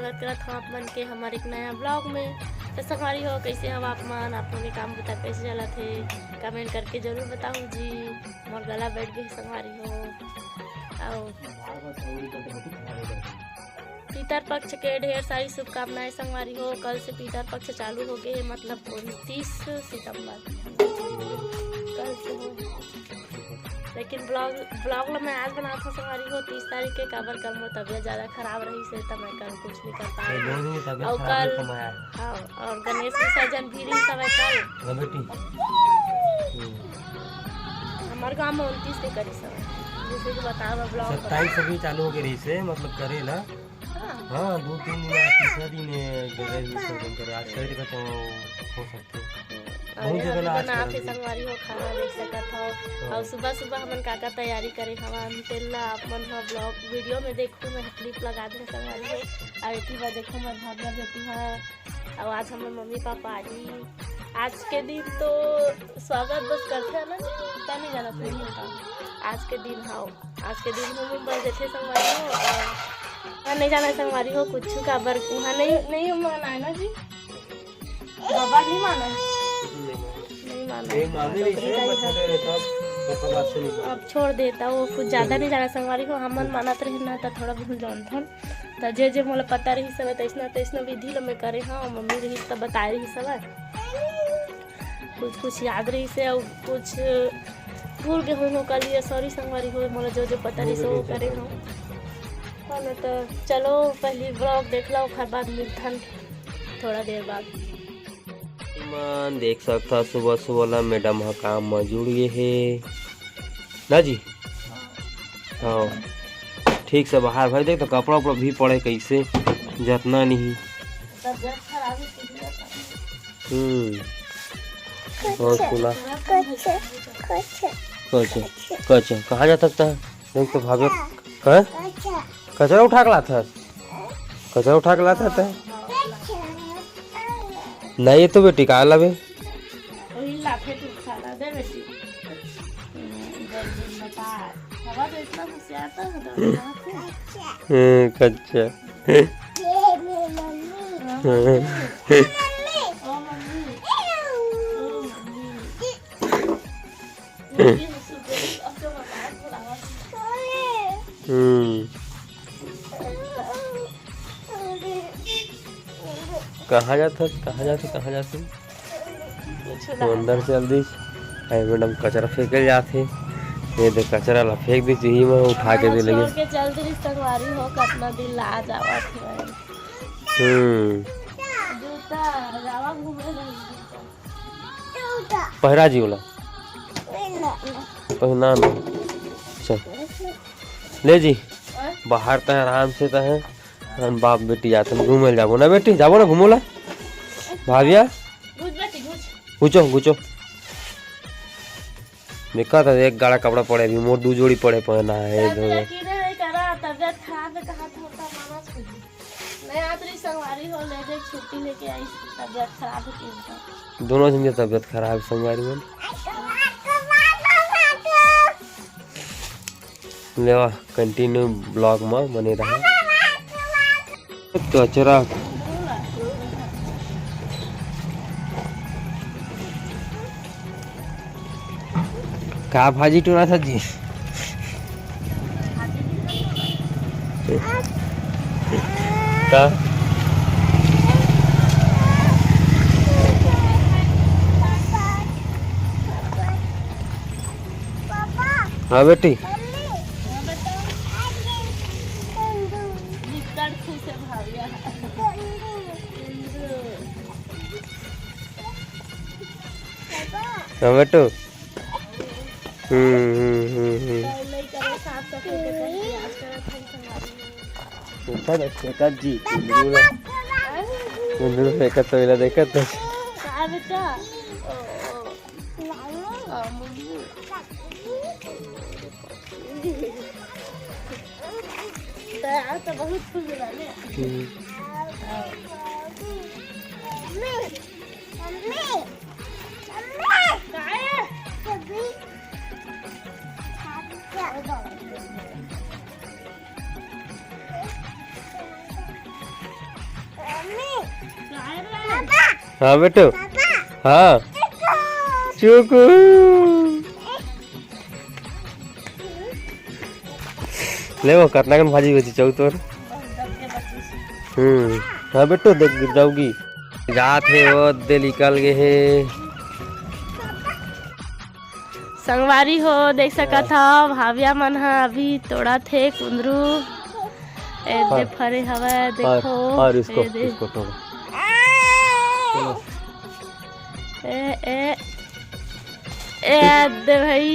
स्वागत करत हूँ आप मन के हमारे एक नया ब्लॉग में। तो संगवारी हो कैसे हम आप मन आप लोग के काम बता कैसे चला थे कमेंट करके जरूर बताऊँ जी। मोर गला बैठ गए संगवारी हो। और पितर पक्ष के ढेर सारी शुभकामनाएं संगवारी हो। कल से पितर पक्ष चालू हो गए मतलब 29 सितंबर कल से हो। लेकिन ब्लॉग मैं आज बना था संगवारी हो 30 तारीख के काबर कल मोर तबियत ज़्यादा खराब रही से तब मैं कल कुछ नहीं कर पाया। और कल हाँ और गणेश विसर्जन भी रही समय कल हमारे गाँव में 29 से करी समय जैसे कि बताओ ब्लॉग 27 से भी चालू हो गई से मतलब करे ना। हाँ 2-3 दिन या तीसरा दिन गणेश विसर्जन करे आज कल का तो हो सकते बना के संगवारी हो खाना देख सकत हो। और सुबह सुबह हमन का तैयारी करे हवन तेला अपन ब्लॉग वीडियो में देखूँ मैं क्लिप लगा दे संगवारी हो। और इतनी बार देखो मैं भावना बेटी है। और आज हमारे मम्मी पापा आई आज के दिन तो स्वागत बस करते हैं ना क्या नहीं जाना फिर होता आज के दिन। हाँ आज के दिन हम मुंबई देखे संगवारी हो और नहीं जाना संगवारी हो कुछ का बर वहाँ नहीं माना है ना जी बाबा नहीं माना है अब छोड़ देता वो कुछ ज़्यादा नहीं जाना संगवारी हो। हमन मानत रही ना तो थोड़ा भूल जान था तो जे मोला पता रही सब तैसना विधि लो मैं करे। हाँ मम्मी रही तब बताए रही सब कुछ याद रही से और कुछ भूल गए हूँ कल ये सॉरी संगवारी हो मोला जो पता रही से वो करे हूँ। तो चलो पहली ब्लॉग देख लो फिर बाद मिलथन थोड़ा देर बाद। मन देख सकता सुबह सुबह ला मैडम हा काम में जुड़ गए है ना जी। हाँ ठीक से बाहर भाई देख तो कपड़ा उपड़ा भी पड़े कैसे जतना नहीं। और खुला कहाँ जा सकता है देख तो भाभी कचरा उठा के लाता है नहीं ये तो बेटी कहाँ लावे कच्चा कहाँ जाते अंदर चल दी मैडम कचरा फेंके जाते ये देख कचरा ला फेंक दी यही में उठा के दे लगे चल दी संगवारी हो कितना दिन ला जावत पहरा जी वाला पहना चल ले जी बाहर तो आराम से तो है बाप बेटी जाते घूमे जाबो ना बेटी जाबो ना घूमोला भाभिया गुचो देखा था एक गाड़ा कपड़ा पड़े अभी मोर 2 जोड़ी पड़े पहना है दोनों दिन तबियत खराब संगवारी में लेवा कंटिन्यू ब्लॉग में बने रहा कचरा का भाजी टोना था जी का हाँ बेटी टमाटो जी देखा तो बहुत खुश हाँ बेटो हाँ चुकू ले वो कितना कन भाजी बची चौ तोर हाँ बेटो देख गिर जाओगी जात है वो दे निकल गए है संगवारी हो देख सका था भाविया मन हा अभी तोड़ा थे कुंदरू दे फरे हवा देखो और इसको तोड़ो दे भाई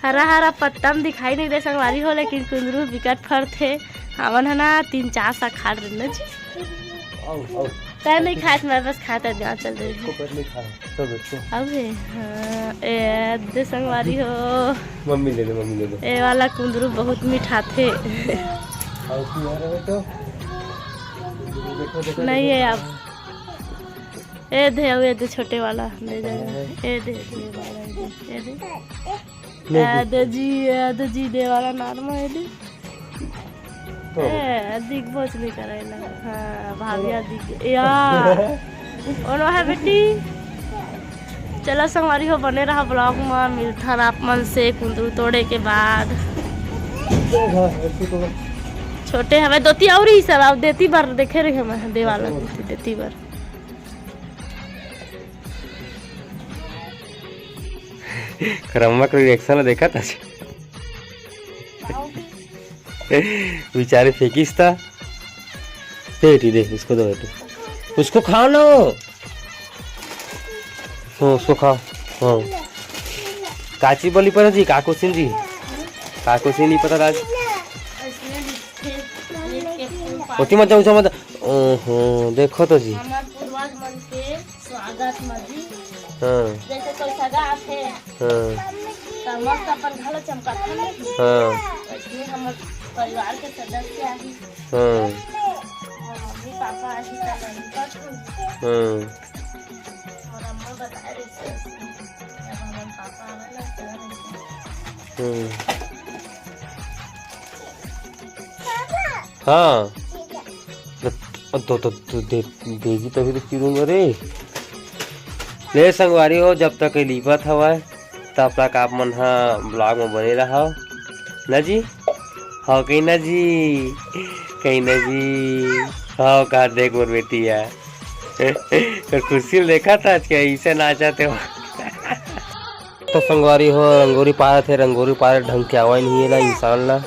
हरा हरा पत्ता में दिखाई नहीं दे संगवारी हो लेकिन कुंदरू विकट फर थे हमन है ना 3-4 सा खा रहे ना जी तय नहीं खाए मैं बस खाता जहाँ चल रही अब दे संगवारी हो मम्मी ले दे ए वाला कुंदरू बहुत मीठा थे नहीं है अब ए दे छोटे वाला ले जाएगा ए दे जी दे वाला नारमा ए दिख भोज नहीं करेला हाँ भाविया दिख यार और है बेटी चलो संगवारी हो बने रहा ब्लॉग में मिलता आप मन से कुंदरू तोड़े के बाद छोटे हमें दोती और ही सब आप देती बार देखे रहे हम देवाला देती बार करम्मा का रिएक्शन देखा था बेचारे फेंकिस था बेटी दे इसको दो बेटो उसको खाओ ना उसको खाओ हाँ काची बोली पर जी काको सिंह जी काको सिंह नहीं पता राज होती मत ऊंचा मत ओहो देखो तो जी पूर्वज मन के स्वागत मजी हाँ जैसे कोई सगा आते हाँ तो मस्त अपन घलो चमका था हाँ इसमें हम परिवार के सदस्य आही हाँ मम्मी पापा आही तो और अम्मा बता रही थी जब हम पापा आवे ना हाँ तो देगी तभी तो चिरूंगा रे ले संगवारी हो जब तक लिपत हवा तब तक आप मन हा ब्लॉग में बने रहा ना जी हाँ कहीं ना जी हाँ का देख और बेटी है तो खुशी देखा था क्या ऐसे नाचाते हो तो संगवारी हो रंगोली पार थे रंगोली पार ढंग के आवा नहीं है ना इंसान ला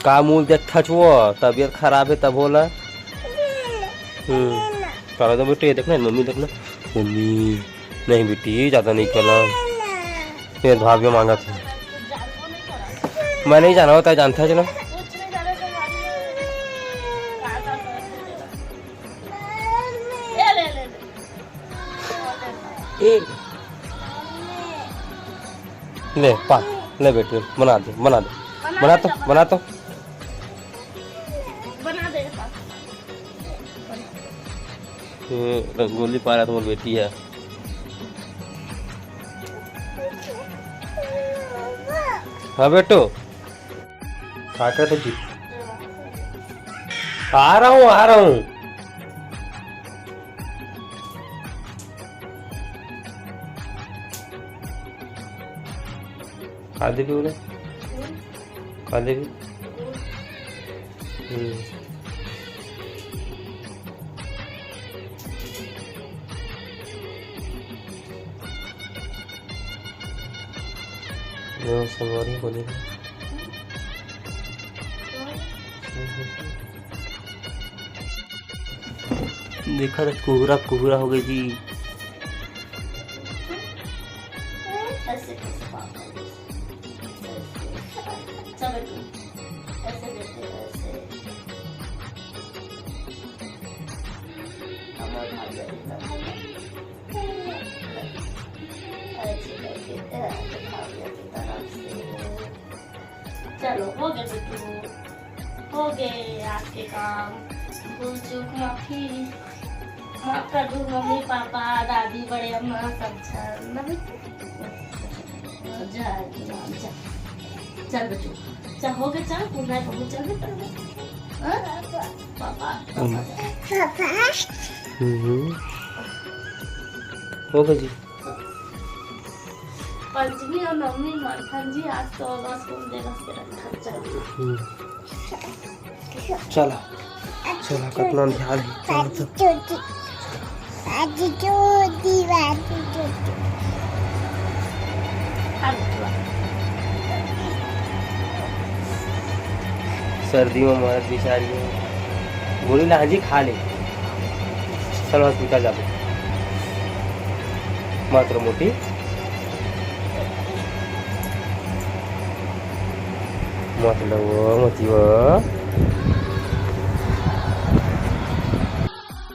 का मूल देख थचवो तबीयत खराब है तब होला करो तो बेटी देखना मम्मी देखना मम्मी नहीं बेटी ज़्यादा नहीं कला ये भाग्य मांगा था मैं नहीं जाना होता जानता है चलो ले पा ले बेटी बना दे बना तो बना दे रंगोली पा रहा तुम्हारी बेटी है हाँ बेटो काटा तो जी आ रहा हूँ खादे भी बोले खादे भी संगवारी बोले देखा तो कुहरा हो गई जी चलो हो गए बिट्टू हो गए आपके काम भूल चूक माफ कर दो मम्मी पापा दादी बड़े अम्मा सब चल बेटू चल हो गए चल पूरा चल पापा ओके जी। पंचमी और नवमी मानथन जी आज तो बस घूम देगा से रखा चाहिए। चला चला कितना ध्यान है। सर्दी में मरद बेचारी गोली लाजी खा ले। चल हॉस्पिटल जाबो मात्र मोटी मतलब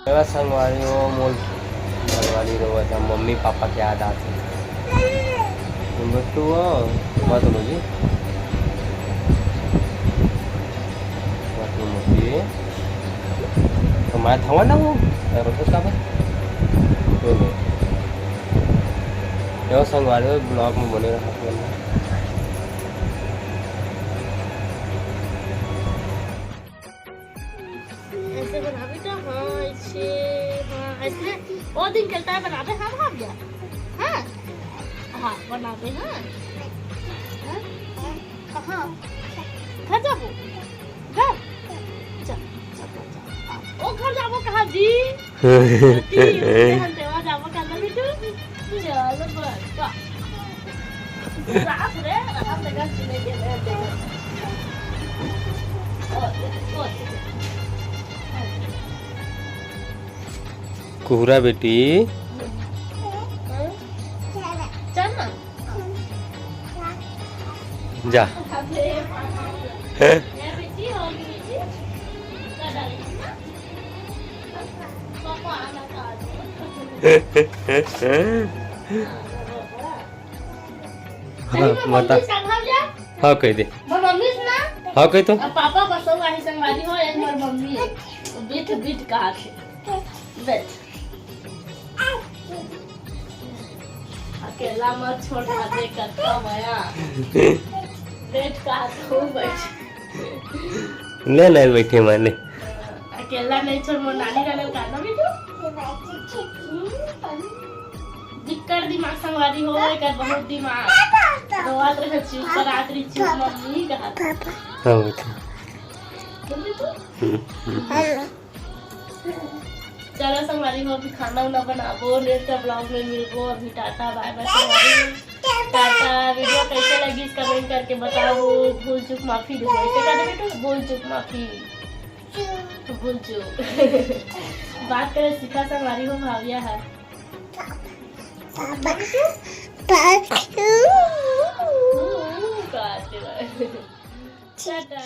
मेरा संगवारी हो मोल घरवाली रहो था मम्मी पापा के याद आते बस तो मत मुझे तो मैं था ना वो रोज का संगवारी ब्लॉग में बने रहा ऐसे बना भी तो हाँ ऐसे हाँ ऐसे वो दिन चलता है बनाते हाँ भाग गया हाँ हाँ बनाते हाँ हाँ घर जाबो घर ओ घर जाबो कहाँ जी हम देवा जाबो कहाँ बिटू चलो बस रात रे हम देखा सुने के कुहरा बेटी चलना जा बेटी होगी बेटी पापा आना बता हाँ कह दे मम्मी सुना हाँ कह तो पापा का संग आई संगवारी हो एक बार मम्मी बीट बीट कहा थे बैठ अकेला मत छोड़ दे करता भैया बैठ कहा तो बैठ ले ले बैठे मान ले अकेला नहीं छोड़ मोर नानी का लड़का ना बिटू दिक्कत दिमाग संगवारी हो एक बहुत दिमाग रोआत रहे चुप कर रात्रि चुप मम्मी कहा हाँ बेटा चलो संगवारी हो भी खाना उना बनाबो नेक्स्ट ब्लॉग में मिलबो अभी टाटा बाय बाय संगवारी टाटा वीडियो कैसे लगी कमेंट करके बताओ भूल चूक माफी दो ऐसे कर बेटो भूल चूक माफी भूल चूक बात करे सीखा संगवारी हो भाविया है टाटा